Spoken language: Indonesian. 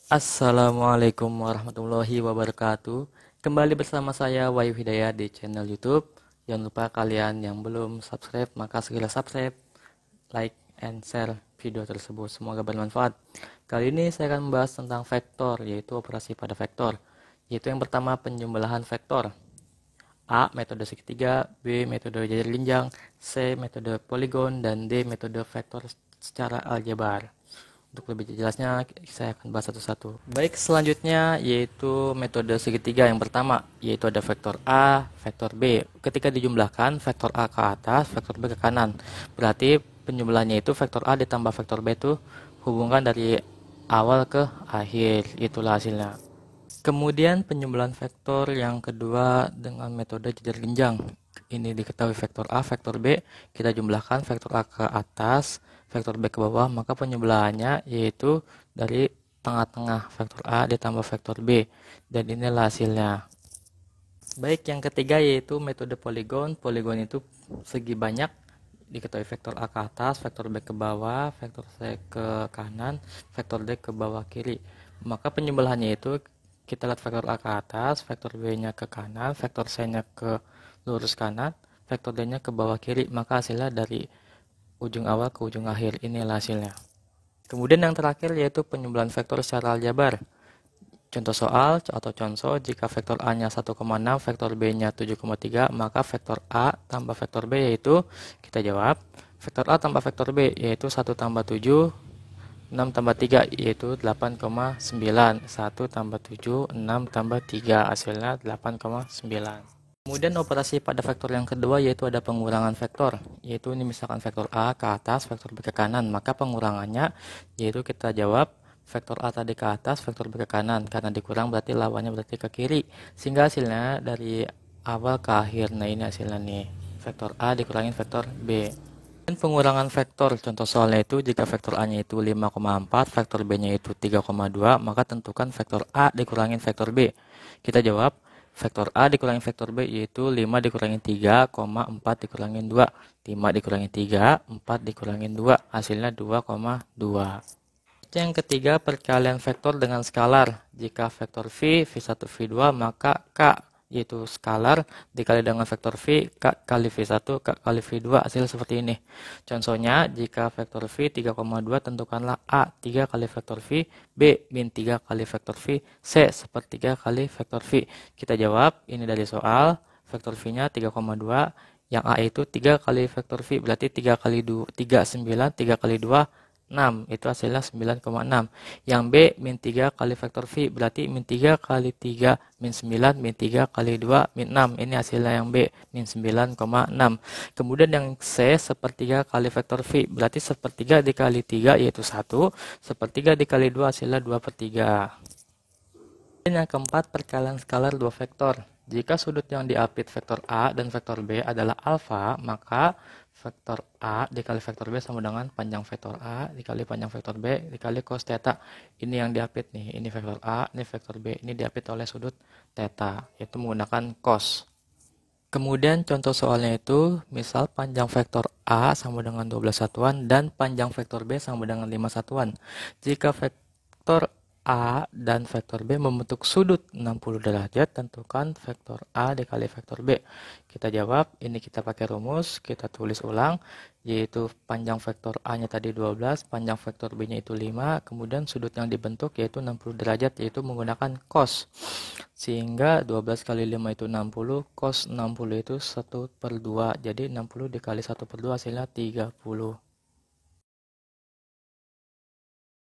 Assalamualaikum warahmatullahi wabarakatuh. Kembali bersama saya Wahyu Hidayat di channel YouTube. Jangan lupa kalian yang belum subscribe maka segera subscribe, like, and share video tersebut. Semoga bermanfaat. Kali ini saya akan membahas tentang vektor, yaitu operasi pada vektor. Yaitu yang pertama penjumlahan vektor. A. Metode segitiga, B. Metode jajar linjang, C. Metode poligon, dan D. Metode vektor secara aljabar. Untuk lebih jelasnya, saya akan bahas satu-satu. Baik, selanjutnya yaitu metode segitiga yang pertama, yaitu ada vektor A, vektor B. Ketika dijumlahkan, vektor A ke atas, vektor B ke kanan. Berarti penjumlahannya itu vektor A ditambah vektor B itu hubungan dari awal ke akhir. Itulah hasilnya. Kemudian penjumlahan vektor yang kedua dengan metode jajar linjang. Ini diketahui vektor A, vektor B, kita jumlahkan vektor A ke atas, vektor B ke bawah, maka penjumlahannya yaitu dari tengah-tengah vektor A ditambah vektor B, dan inilah hasilnya. Baik, yang ketiga yaitu metode poligon. Poligon itu segi banyak, diketahui vektor A ke atas, vektor B ke bawah, vektor C ke kanan, vektor D ke bawah kiri. Maka penjumlahannya itu kita lihat vektor A ke atas, vektor B-nya ke kanan, vektor C-nya ke lurus kanan, vektor D-nya ke bawah kiri, maka hasilnya dari ujung awal ke ujung akhir. Inilah hasilnya. Kemudian yang terakhir yaitu penjumlahan vektor secara aljabar. Contoh soal atau contoh, jika vektor A-nya 1,6, vektor B-nya 7,3, maka vektor A tambah vektor B yaitu, kita jawab, vektor A tambah vektor B yaitu 1 tambah 7, 6 tambah 3 yaitu 8,9. 1 tambah 7, 6 tambah 3, hasilnya 8,9. Kemudian operasi pada vektor yang kedua yaitu ada pengurangan vektor. Yaitu ini misalkan vektor A ke atas, vektor B ke kanan. Maka pengurangannya yaitu kita jawab vektor A tadi ke atas, vektor B ke kanan. Karena dikurang berarti lawannya berarti ke kiri. Sehingga hasilnya dari awal ke akhir. Nah ini hasilnya nih. Vektor A dikurangin vektor B. Dan pengurangan vektor, contoh soalnya itu jika vektor A-nya itu 5,4, vektor B-nya itu 3,2, maka tentukan vektor A dikurangin vektor B. Kita jawab, vektor A dikurangin vektor B yaitu 5 dikurangin 3, 4 dikurangin 2. 5 dikurangin 3, 4 dikurangin 2, hasilnya 2,2. Yang ketiga, perkalian vektor dengan skalar. Jika vektor V, V1, V2, maka K yaitu skalar dikali dengan vektor V, K kali V1, K kali V2, hasil seperti ini. Contohnya, jika vektor V 3,2, tentukanlah A 3 kali vektor V, B min 3 kali vektor V, C sepertiga kali vektor V. Kita jawab, ini dari soal, vektor V-nya 3,2, yang A itu 3 kali vektor V, berarti 3 kali 2, 3, 9, 3 kali 2, 6, itu hasilnya 9,6. Yang B min 3 kali vektor V berarti min 3 kali 3 min 9 min 3 kali 2 min 6. Ini hasilnya yang B min 9,6. Kemudian yang C sepertiga kali vektor V berarti sepertiga dikali 3 yaitu 1. Sepertiga dikali 2 hasilnya 2/3. Dan yang keempat, perkalian skalar dua vektor. Jika sudut yang diapit vektor A dan vektor B adalah alfa, maka vektor A dikali vektor B sama dengan panjang vektor A dikali panjang vektor B dikali cos theta. Ini yang diapit nih, ini vektor A, ini vektor B, ini diapit oleh sudut theta, yaitu menggunakan cos. Kemudian contoh soalnya itu, misal panjang vektor A sama dengan 12 satuan dan panjang vektor B sama dengan 5 satuan. Jika vektor A dan vektor B membentuk sudut 60 derajat, tentukan vektor A dikali vektor B. Kita jawab, ini kita pakai rumus, kita tulis ulang, yaitu panjang vektor A-nya tadi 12, panjang vektor B-nya itu 5, kemudian sudut yang dibentuk yaitu 60 derajat, yaitu menggunakan cos. Sehingga 12 kali 5 itu 60, cos 60 itu 1/2, jadi 60 dikali 1/2 hasilnya 30.